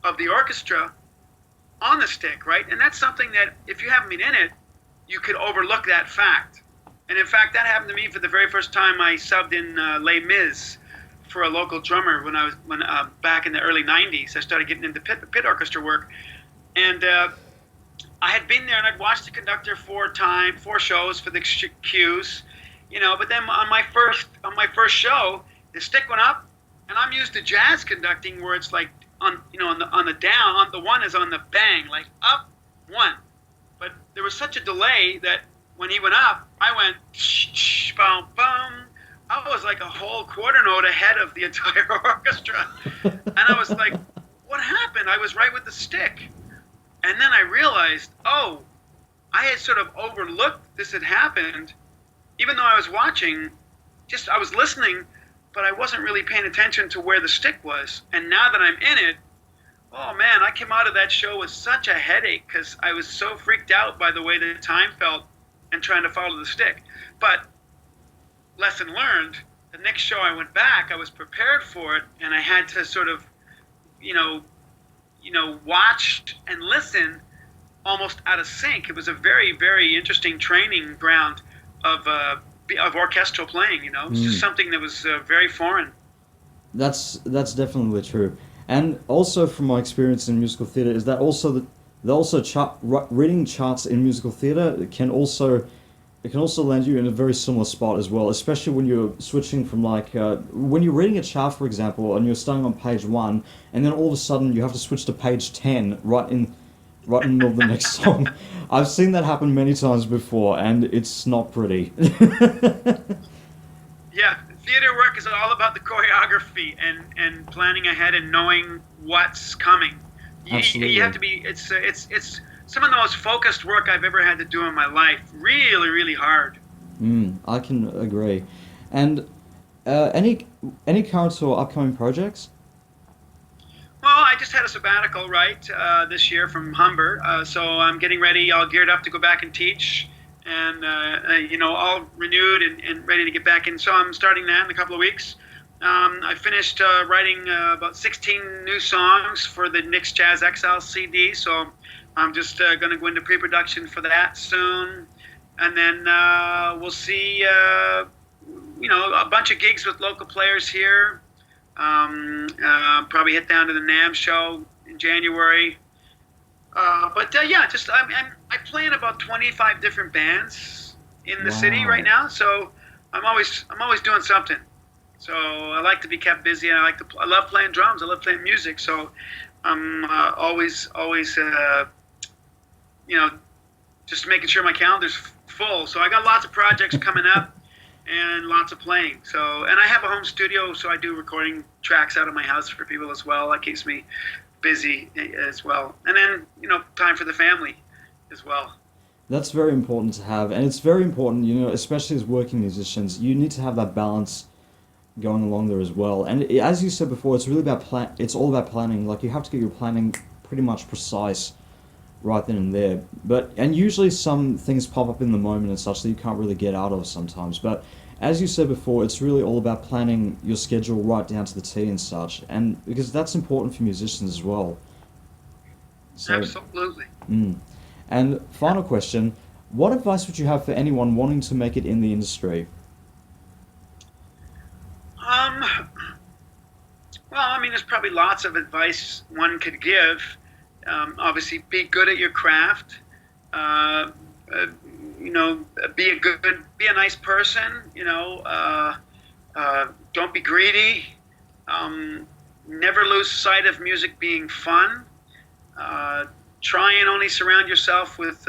of the orchestra on the stick, right? And that's something that, if you haven't been in it, you could overlook that fact. And in fact, that happened to me for the very first time I subbed in Les Mis for a local drummer when back in the early 90s. I started getting into pit orchestra work. And I had been there and I'd watched the conductor 4 shows for the cues, you know, but then on my first show, the stick went up, and I'm used to jazz conducting where it's like on the down, the one is on the bang, like up, 1. But there was such a delay that when he went up, I went shh, bum, bum. I was like a whole quarter note ahead of the entire orchestra. And I was like, what happened? I was right with the stick. And then I realized, oh, I had sort of overlooked this had happened. Even though I was watching, I was listening, but I wasn't really paying attention to where the stick was. And now that I'm in it, oh man, I came out of that show with such a headache because I was so freaked out by the way the time felt and trying to follow the stick. But lesson learned, the next show I went back, I was prepared for it, and I had to sort of, you know, watch and listen almost out of sync. It was a very, very interesting training ground of orchestral playing, you know. It's just something that was very foreign. That's definitely true. And also from my experience in musical theater is that reading charts in musical theater can also land you in a very similar spot as well, especially when you're switching from when you're reading a chart, for example, and you're starting on page 1, and then all of a sudden you have to switch to page 10 right in the middle of the next song. I've seen that happen many times before, and it's not pretty. Yeah, theater work is all about the choreography and planning ahead and knowing what's coming. Absolutely. You have to be. It's some of the most focused work I've ever had to do in my life. Really, really hard. I can agree. And any current or upcoming projects? Well, I just had a sabbatical, right, this year from Humber, so I'm getting ready, all geared up to go back and teach, and, all renewed and ready to get back in. So I'm starting that in a couple of weeks. I finished writing about 16 new songs for the Nick's Jazz Exiles CD, so I'm just going to go into pre-production for that soon, and then we'll see. A bunch of gigs with local players here. Probably hit down to the NAMM show in January. Just I play in about 25 different bands in the city right now, so I'm always doing something. So I like to be kept busy, and I love playing drums. I love playing music, so I'm always just making sure my calendar's full. So I got lots of projects coming up and lots of playing. So, and I have a home studio, so I do recording tracks out of my house for people as well. That keeps me busy as well. And then, time for the family as well. That's very important to have, and it's very important, especially as working musicians, you need to have that balance going along there as well. And as you said before, it's really about it's all about planning. Like, you have to get your planning pretty much precise right then and there. And usually some things pop up in the moment and such that you can't really get out of sometimes. But as you said before, it's really all about planning your schedule right down to the T and such, and because that's important for musicians as well. So, absolutely. And final question, what advice would you have for anyone wanting to make it in the industry? There's probably lots of advice one could give. Obviously, be good at your craft. Be a nice person. Don't be greedy. Never lose sight of music being fun. Try and only surround yourself with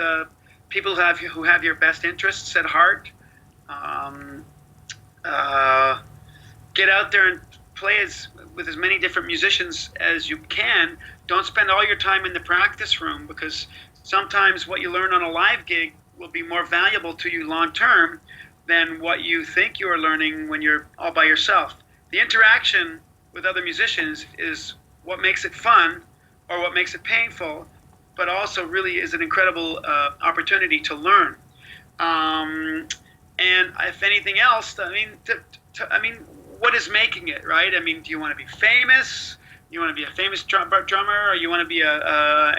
people who have your best interests at heart. Get out there and play with as many different musicians as you can. Don't spend all your time in the practice room, because sometimes what you learn on a live gig will be more valuable to you long term than what you think you are learning when you're all by yourself. The interaction with other musicians is what makes it fun or what makes it painful, but also really is an incredible opportunity to learn. And if anything else, what is making it, right? Do you want to be famous? You want to be a famous drummer, or you want to be in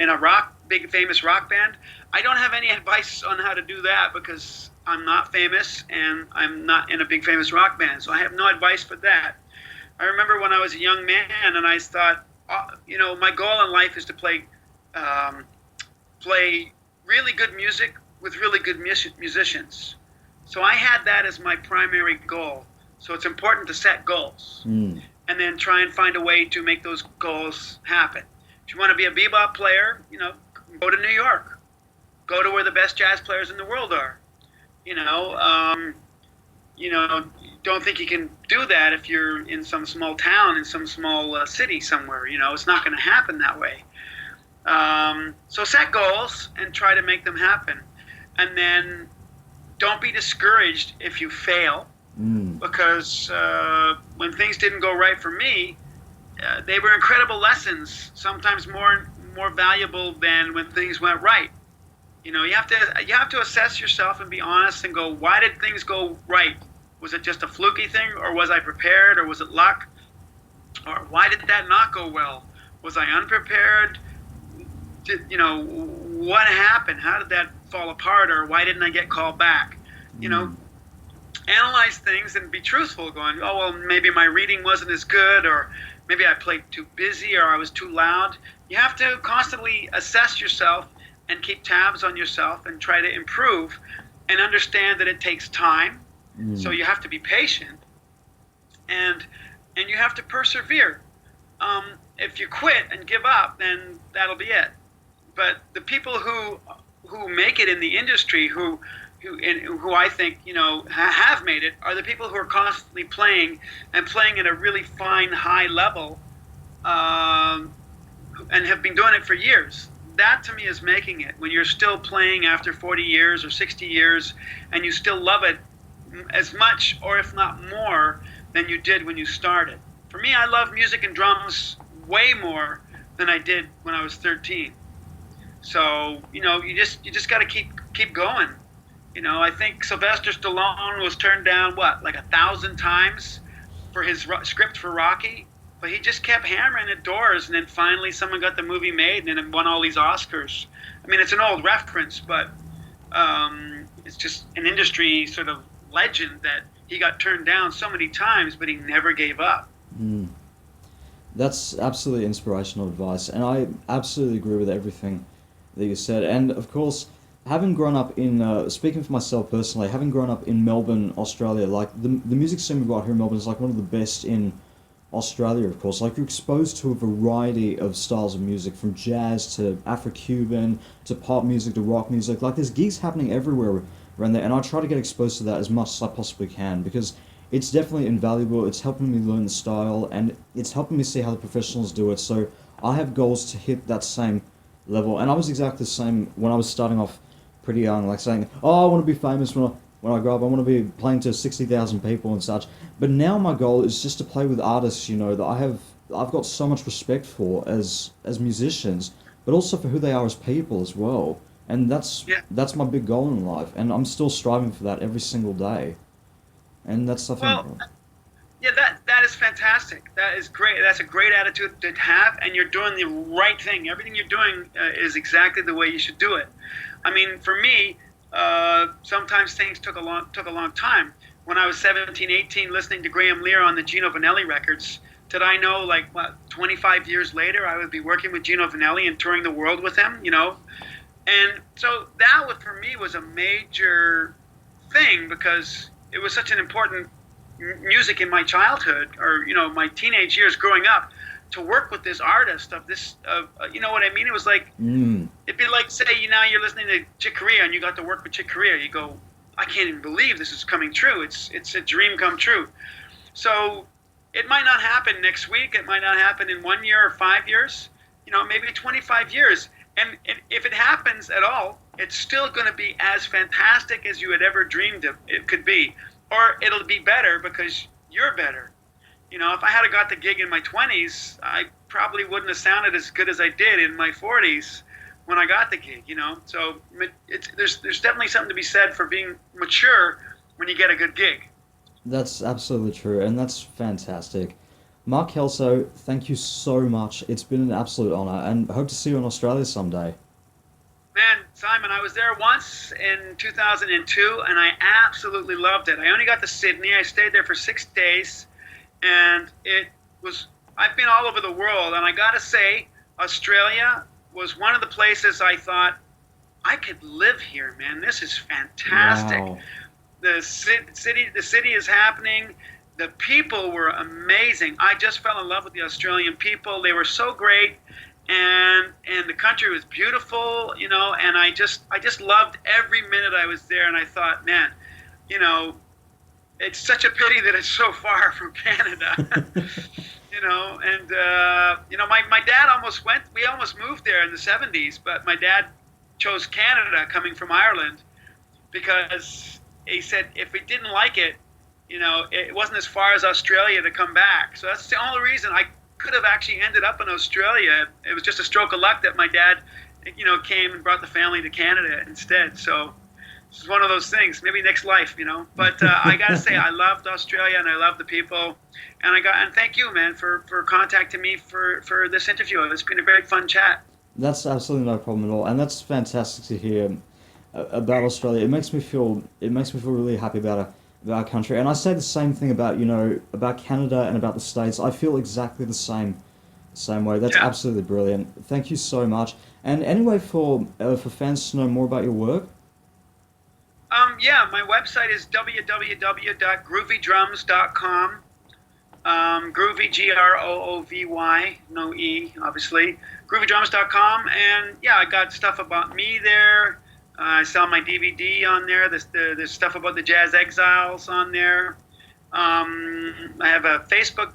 a big famous rock band? I don't have any advice on how to do that, because I'm not famous and I'm not in a big famous rock band, so I have no advice for that. I remember when I was a young man and I thought, my goal in life is to play really good music with really good musicians. So I had that as my primary goal. So it's important to set goals and then try and find a way to make those goals happen. If you want to be a bebop player, go to New York. Go to where the best jazz players in the world are. Don't think you can do that if you're in some small town, in some small city somewhere. It's not going to happen that way. So set goals and try to make them happen. And then don't be discouraged if you fail, because when things didn't go right for me, they were incredible lessons, sometimes more valuable than when things went right. You have to assess yourself and be honest and go, why did things go right? Was it just a fluky thing, or was I prepared, or was it luck? Or why did that not go well? Was I unprepared? What happened? How did that fall apart, or why didn't I get called back? Analyze things and be truthful, going, oh, well, maybe my reading wasn't as good, or maybe I played too busy, or I was too loud. You have to constantly assess yourself and keep tabs on yourself and try to improve, and understand that it takes time. So you have to be patient, and you have to persevere. If you quit and give up, then that'll be it. But the people who make it in the industry, who I think have made it, are the people who are constantly playing at a really fine, high level, and have been doing it for years. That to me is making it. When you're still playing after 40 years or 60 years, and you still love it as much, or if not more, than you did when you started. For me, I love music and drums way more than I did when I was 13. So you just got to keep going. I think Sylvester Stallone was turned down like 1,000 times for his script for Rocky, but he just kept hammering at doors, and then finally someone got the movie made, and then it won all these Oscars. I mean, it's an old reference, but it's just an industry sort of legend that he got turned down so many times, but he never gave up. Mm. That's absolutely inspirational advice, and I absolutely agree with everything that you said. And of course, having grown up in, speaking for myself personally, having grown up in Melbourne, Australia, like the music scene we've got here in Melbourne is like one of the best in Australia, of course. Like, you're exposed to a variety of styles of music, from jazz to Afro-Cuban to pop music to rock music. Like, there's gigs happening everywhere around there, and I try to get exposed to that as much as I possibly can, because it's definitely invaluable. It's helping me learn the style, and it's helping me see how the professionals do it. So I have goals to hit that same level, and I was exactly the same when I was starting off pretty young, like saying, "Oh, I want to be famous when I grow up. I want to be playing to 60,000 people and such." But now my goal is just to play with artists, you know, that I've got so much respect for as musicians, but also for who they are as people as well. And that's my big goal in life, and I'm still striving for that every single day. And that's something. Well, yeah, that is fantastic. That is great. That's a great attitude to have, and you're doing the right thing. Everything you're doing is exactly the way you should do it. I mean, for me, sometimes things took a long time. When I was 17, 18, listening to Graham Lear on the Gino Vanelli records, did I know, like, 25 years later, I would be working with Gino Vanelli and touring the world with him, you know? And so that, for me, was a major thing, because it was such an important music in my childhood, or, you know, my teenage years growing up, to work with this artist of this, you know what I mean? It was like, it'd be like, say, you know, you're listening to Chick Corea and you got to work with Chick Corea. You go, I can't even believe this is coming true. It's a dream come true. So it might not happen next week. It might not happen in 1 year or 5 years, you know, maybe 25 years. And if it happens at all, it's still going to be as fantastic as you had ever dreamed it could be. Or it'll be better because you're better. You know, if I had got the gig in my 20s, I probably wouldn't have sounded as good as I did in my 40s when I got the gig, you know. So there's definitely something to be said for being mature when you get a good gig. That's absolutely true, and that's fantastic. Mark Kelso, thank you so much. It's been an absolute honor, and hope to see you in Australia someday. Man, Simon, I was there once in 2002, and I absolutely loved it. I only got to Sydney. I stayed there for 6 days, and I've been all over the world, and I gotta say, Australia was one of the places I thought, I could live here, man. This is fantastic. Wow. The city is happening. The people were amazing. I just fell in love with the Australian people. They were so great, and the country was beautiful, you know. And I just loved every minute I was there. And I thought, man, you know, it's such a pity that it's so far from Canada. You know, and you know, my dad we almost moved there in the 70s, but my dad chose Canada, coming from Ireland, because he said if we didn't like it, you know, it wasn't as far as Australia to come back. So that's the only reason I could have actually ended up in Australia. It was just a stroke of luck that my dad, you know, came and brought the family to Canada instead. So it's one of those things. Maybe next life, you know. But I gotta say, I loved Australia, and I love the people. And thank you, man, for contacting me for this interview. It's been a very fun chat. That's absolutely no problem at all, and that's fantastic to hear about Australia. It makes me feel really happy about our country. And I say the same thing about, you know, about Canada and about the States. I feel exactly the same way. That's absolutely brilliant. Thank you so much. And anyway, for fans to know more about your work. Yeah, my website is www.groovydrums.com. Groovy, Groovy, no E, obviously. Groovydrums.com, and yeah, I got stuff about me there. I sell my DVD on there. There's stuff about the Jazz Exiles on there. I have a Facebook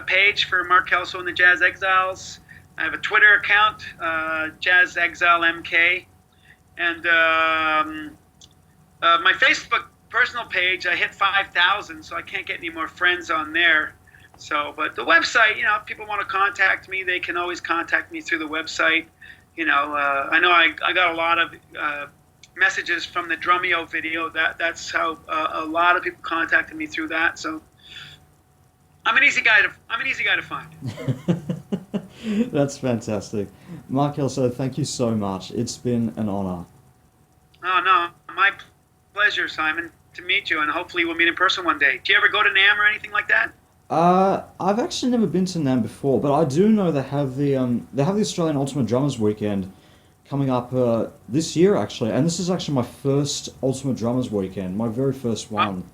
page for Mark Kelso and the Jazz Exiles. I have a Twitter account, Jazz Exile MK, and my Facebook personal page, I hit 5,000, so I can't get any more friends on there. So, but the website, you know, if people want to contact me, they can always contact me through the website. You know, I know I got a lot of messages from the Drumeo video. That's how a lot of people contacted me through that. So I'm an easy guy to find. That's fantastic. Mark Kelso, thank you so much. It's been an honor. Oh no, my pleasure, Simon, to meet you, and hopefully we'll meet in person one day. Do you ever go to NAMM or anything like that? I've actually never been to NAMM before, but I do know they have the Australian Ultimate Drummers Weekend coming up this year actually, and this is actually my first Ultimate Drummers Weekend, my very first one.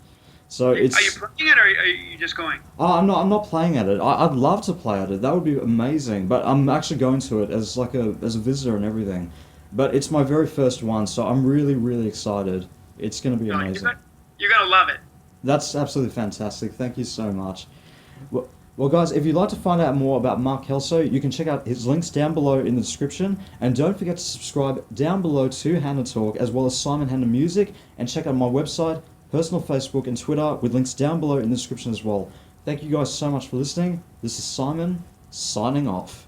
So Are you it's playing it, or are you just going? I'm not playing at it. I'd love to play at it. That would be amazing. But I'm actually going to it as like a visitor and everything. But it's my very first one, so I'm really really excited. It's going to be No, amazing. you're gonna love it. That's absolutely fantastic. Thank you so much. Well, guys, if you'd like to find out more about Mark Kelso, you can check out his links down below in the description. And don't forget to subscribe down below to HannaTalk, as well as Simon Hanna Music, and check out my website, personal Facebook, and Twitter, with links down below in the description as well. Thank you guys so much for listening. This is Simon, signing off.